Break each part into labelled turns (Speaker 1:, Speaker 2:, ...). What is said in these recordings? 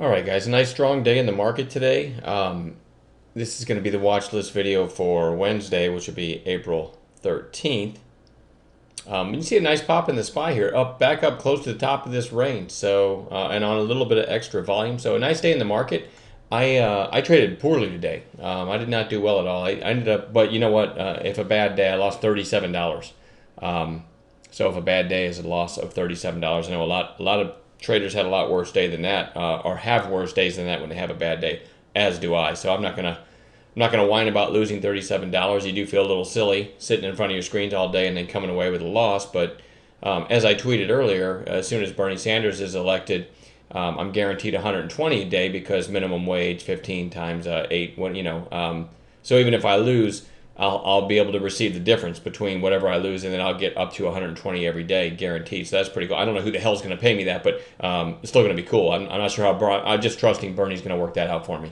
Speaker 1: All right, guys, a nice strong day in the market today. This is going to be the watch list video for Wednesday, which will be April 13th. You see a nice pop in the SPY here, back up close to the top of this range. So, and on a little bit of extra volume. So a nice day in the market. I traded poorly today. I did not do well at all. I ended up, but you know what? If a bad day, I lost $37. So if a bad day is a loss of $37, I know a lot of traders had a lot worse day than that, or have worse days than that when they have a bad day, as do I. So I'm not gonna whine about losing $37. You do feel a little silly sitting in front of your screens all day and then coming away with a loss. But as I tweeted earlier, as soon as Bernie Sanders is elected, I'm guaranteed 120 a day because minimum wage 15 times 8. So even if I lose, I'll be able to receive the difference between whatever I lose, and then I'll get up to 120 every day, guaranteed. So that's pretty cool. I don't know who the hell's going to pay me that, but it's still going to be cool. I'm not sure how. I'm just trusting Bernie's going to work that out for me.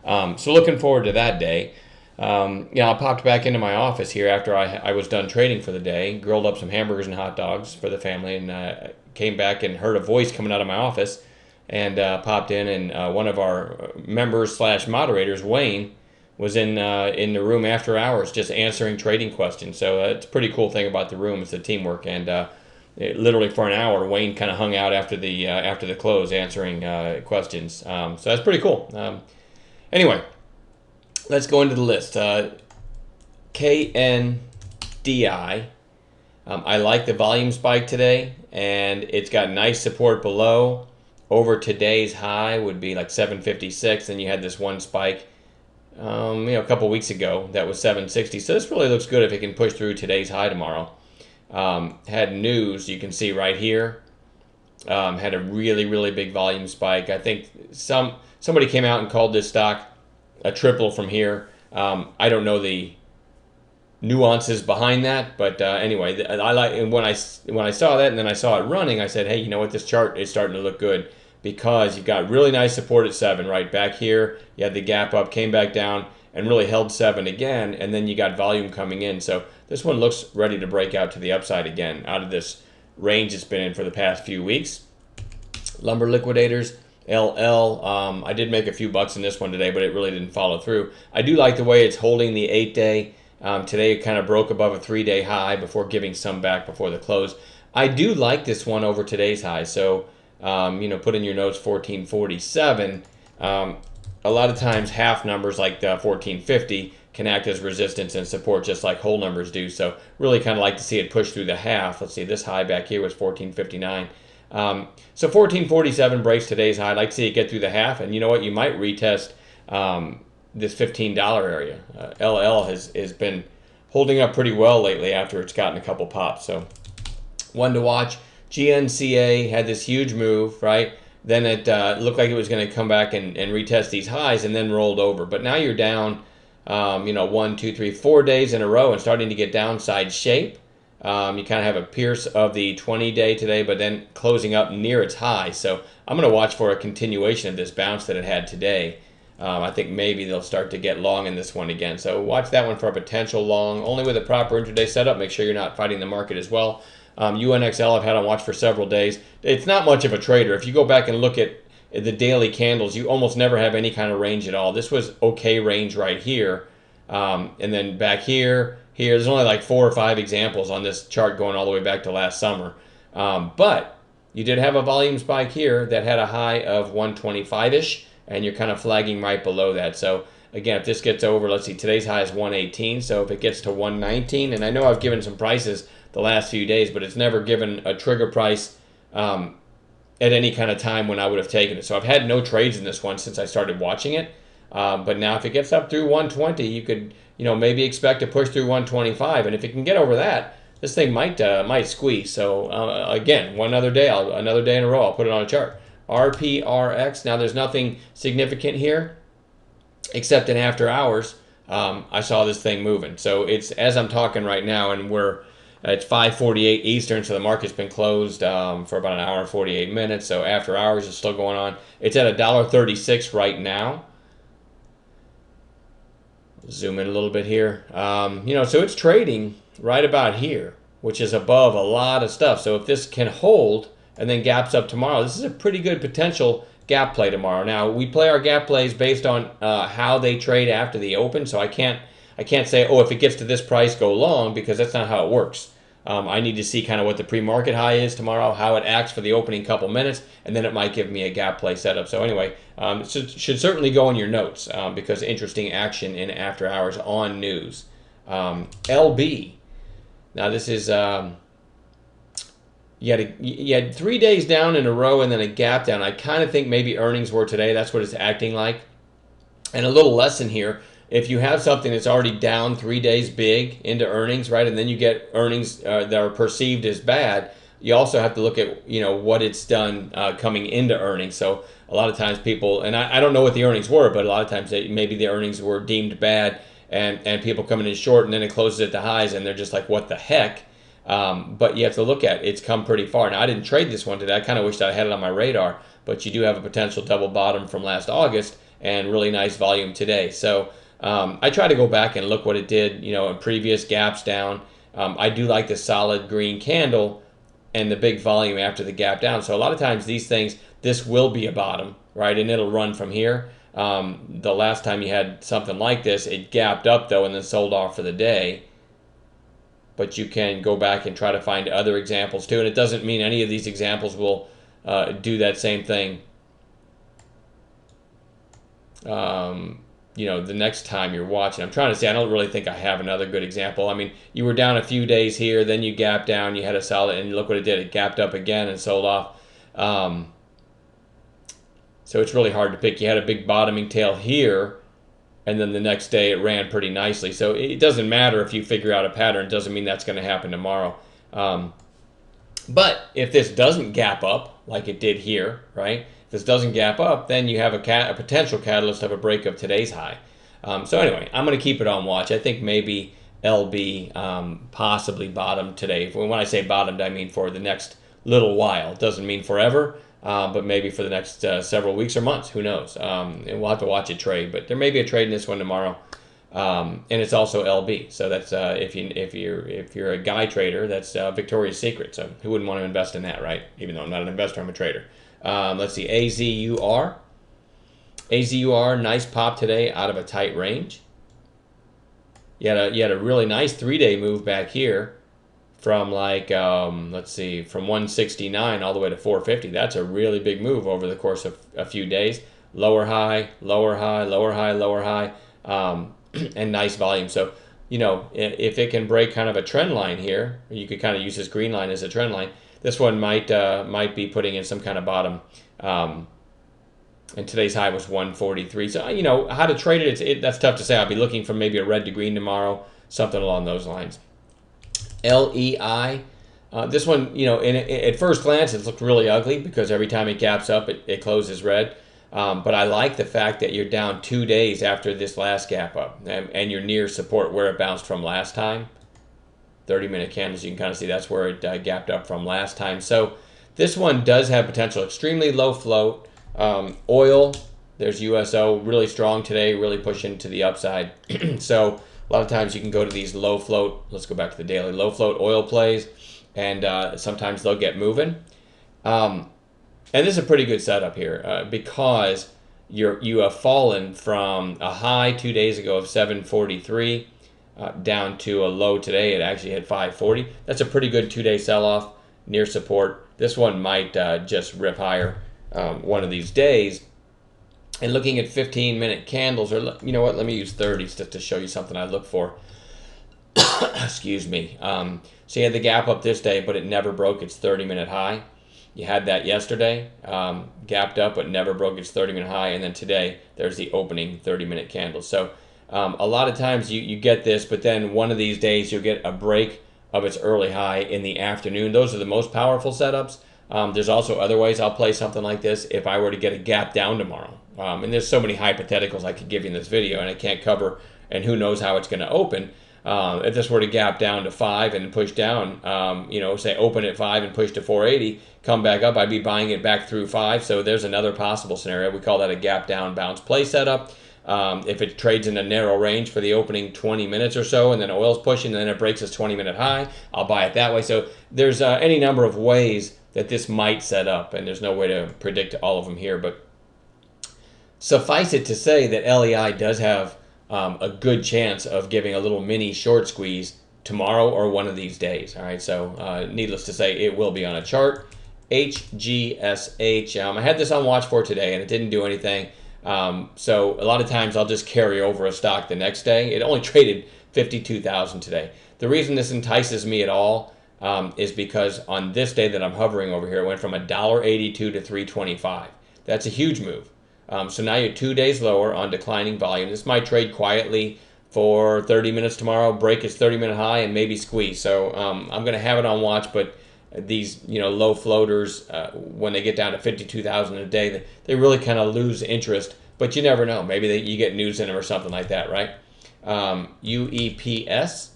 Speaker 1: So looking forward to that day. I popped back into my office here after I was done trading for the day, grilled up some hamburgers and hot dogs for the family, and came back and heard a voice coming out of my office, and popped in, and one of our members / moderators, Wayne, was in the room after hours just answering trading questions. So it's a pretty cool thing about the room. It's the teamwork, and literally for an hour, Wayne kind of hung out after the close answering questions. So that's pretty cool. Anyway, let's go into the list. KNDI. I like the volume spike today, and it's got nice support below. Over today's high would be like 756, and you had this one spike a couple weeks ago that was 760. So this really looks good if it can push through today's high tomorrow. Had news, you can see right here. Had a really big volume spike. I think somebody came out and called this stock a triple from here. I don't know the nuances behind that, but anyway, I like. And when I saw that and then I saw it running, I said, hey, you know what? This chart is starting to look good, because you've got really nice support at 7 right back here. You had the gap up, came back down, and really held 7 again, and then you got volume coming in. So this one looks ready to break out to the upside again out of this range it's been in for the past few weeks. Lumber liquidators, LL. I did make a few bucks in this one today, but it really didn't follow through. I do like the way it's holding the 8-day. Today it kind of broke above a 3-day high before giving some back before the close. I do like this one over today's high. So put in your notes 1447. A lot of times half numbers like 1450 can act as resistance and support just like whole numbers do. So really kind of like to see it push through the half. Let's see, this high back here was 1459. So 1447 breaks today's high. I'd like to see it get through the half. And you know what? You might retest this $15 area. LL has been holding up pretty well lately after it's gotten a couple pops. So one to watch. GNCA had this huge move, right? Then it looked like it was going to come back and retest these highs, and then rolled over. But now you're down, 1, 2, 3, 4 days in a row and starting to get downside shape. You kind of have a pierce of the 20-day today, but then closing up near its high. So I'm going to watch for a continuation of this bounce that it had today. I think maybe they'll start to get long in this one again. So watch that one for a potential long, only with a proper intraday setup. Make sure you're not fighting the market as well. UNXL I've had on watch for several days. It's not much of a trader. If you go back and look at the daily candles, you almost never have any kind of range at all. This was okay range right here. And then back here, there's only like 4 or 5 examples on this chart going all the way back to last summer. But you did have a volume spike here that had a high of 125-ish, and you're kind of flagging right below that. So again, if this gets over, let's see, today's high is 118. So if it gets to 119, and I know I've given some prices the last few days, but it's never given a trigger price at any kind of time when I would have taken it. So I've had no trades in this one since I started watching it. But now if it gets up through 120, you could maybe expect to push through 125. And if it can get over that, this thing might squeeze. So again, another day in a row, I'll put it on a chart. RPRX. Now there's nothing significant here except in after hours. I saw this thing moving. So it's as I'm talking right now, and it's 5:48 Eastern, so the market's been closed for about an hour and 48 minutes. So after hours is still going on. It's at $1.36 right now. Zoom in a little bit here. So it's trading right about here, which is above a lot of stuff. So if this can hold and then gaps up tomorrow, this is a pretty good potential gap play tomorrow. Now, we play our gap plays based on how they trade after the open, so I can't say, oh, if it gets to this price, go long, because that's not how it works. I need to see kind of what the pre-market high is tomorrow, how it acts for the opening couple minutes, and then it might give me a gap play setup. So anyway, it should certainly go in your notes because interesting action in after hours on news. LB. Now this is you had 3 days down in a row and then a gap down. I kind of think maybe earnings were today. That's what it's acting like. And a little lesson here. If you have something that's already down 3 days big into earnings, right, and then you get earnings that are perceived as bad, you also have to look at what it's done coming into earnings. So a lot of times people, and I don't know what the earnings were, but a lot of times maybe the earnings were deemed bad, and people coming in short, and then it closes at the highs, and they're just like, what the heck? But you have to look at it's come pretty far. Now I didn't trade this one today. I kind of wished I had it on my radar, but you do have a potential double bottom from last August and really nice volume today. So I try to go back and look what it did, in previous gaps down. I do like the solid green candle and the big volume after the gap down. So a lot of times these things, this will be a bottom, right? And it'll run from here. The last time you had something like this, it gapped up though and then sold off for the day. But you can go back and try to find other examples too. And it doesn't mean any of these examples will do that same thing. The next time you're watching. I'm trying to say, I don't really think I have another good example. I mean, you were down a few days here, then you gapped down, you had a solid, and look what it did. It gapped up again and sold off. So it's really hard to pick. You had a big bottoming tail here, and then the next day it ran pretty nicely. So it doesn't matter if you figure out a pattern. It doesn't mean that's going to happen tomorrow. But if this doesn't gap up like it did here, right? If this doesn't gap up, then you have a potential catalyst of a break of today's high. So anyway, I'm going to keep it on watch. I think maybe LB possibly bottomed today. When I say bottomed, I mean for the next little while. It doesn't mean forever, but maybe for the next several weeks or months. Who knows? And we'll have to watch it trade. But there may be a trade in this one tomorrow. And it's also LB. So that's if you're a guy trader, that's Victoria's Secret. So who wouldn't want to invest in that, right? Even though I'm not an investor, I'm a trader. Let's see, AZUR. AZUR, nice pop today out of a tight range. You had a really nice 3-day move back here from let's see, from 169 all the way to 450. That's a really big move over the course of a few days. Lower high, lower high, lower high, lower high, and nice volume. So, if it can break kind of a trend line here, you could kind of use this green line as a trend line. This one might be putting in some kind of bottom. And today's high was 143. So, how to trade it, that's tough to say. I'll be looking for maybe a red to green tomorrow, something along those lines. LEI. This one, at first glance, it looked really ugly because every time it gaps up, it closes red. But I like the fact that you're down 2 days after this last gap up, and you're near support where it bounced from last time. 30-minute candles, you can kind of see that's where it gapped up from last time. So this one does have potential. Extremely low float. Oil, there's USO, really strong today, really pushing to the upside. So a lot of times you can go to these low float, let's go back to the daily, low float oil plays, and sometimes they'll get moving. And this is a pretty good setup here because you have fallen from a high 2 days ago of 743 down to a low today. It actually hit 540. That's a pretty good 2-day sell-off near support. This one might just rip higher one of these days. And looking at 15-minute candles, or you know what, let me use 30s just to show you something I look for. Excuse me. So you had the gap up this day, but it never broke its 30-minute high. You had that yesterday, gapped up, but never broke its 30-minute high. And then today, there's the opening 30-minute candle. So a lot of times you get this, but then one of these days you'll get a break of its early high in the afternoon. Those are the most powerful setups. There's also other ways I'll play something like this if I were to get a gap down tomorrow. And there's so many hypotheticals I could give you in this video, and I can't cover, and who knows how it's going to open. If this were to gap down to 5 and push down, say open at 5 and push to 480, come back up, I'd be buying it back through 5. So there's another possible scenario. We call that a gap down bounce play setup. If it trades in a narrow range for the opening 20 minutes or so, and then oil's pushing, and then it breaks its 20-minute high, I'll buy it that way. So there's any number of ways that this might set up, and there's no way to predict all of them here, but Suffice it to say that LEI does have a good chance of giving a little mini short squeeze tomorrow or one of these days. All right, so needless to say, it will be on a chart. HGSH. I had this on watch for today, and it didn't do anything. So a lot of times I'll just carry over a stock the next day. It only traded 52,000 today. The reason this entices me at all is because on this day that I'm hovering over here, it went from $1.82 to $3.25. That's a huge move. So now you're 2 days lower on declining volume. This might trade quietly for 30 minutes tomorrow, break its 30-minute high, and maybe squeeze. So I'm going to have it on watch, but these low floaters, when they get down to 52,000 a day, they really kind of lose interest. But you never know. Maybe you get news in them or something like that, right? UEPS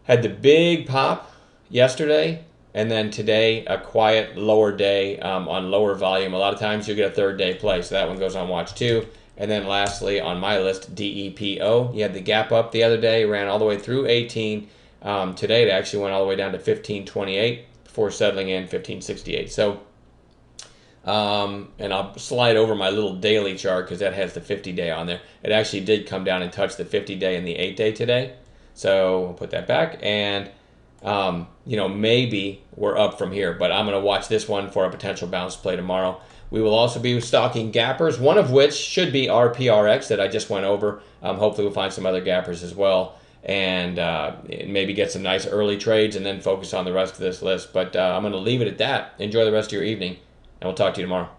Speaker 1: had the big pop yesterday, and then today a quiet lower day on lower volume. A lot of times you'll get a third day play, so that one goes on watch too. And then lastly on my list, DEPO. You had the gap up the other day, ran all the way through 18. Today it actually went all the way down to 1528 before settling in 1568. So, and I'll slide over my little daily chart because that has the 50-day on there. It actually did come down and touch the 50-day and the 8-day today. So we'll put that back, and maybe we're up from here, but I'm going to watch this one for a potential bounce play tomorrow. We will also be stocking gappers, one of which should be RPRX that I just went over. Hopefully we'll find some other gappers as well, and maybe get some nice early trades and then focus on the rest of this list. But I'm going to leave it at that. Enjoy the rest of your evening, and we'll talk to you tomorrow.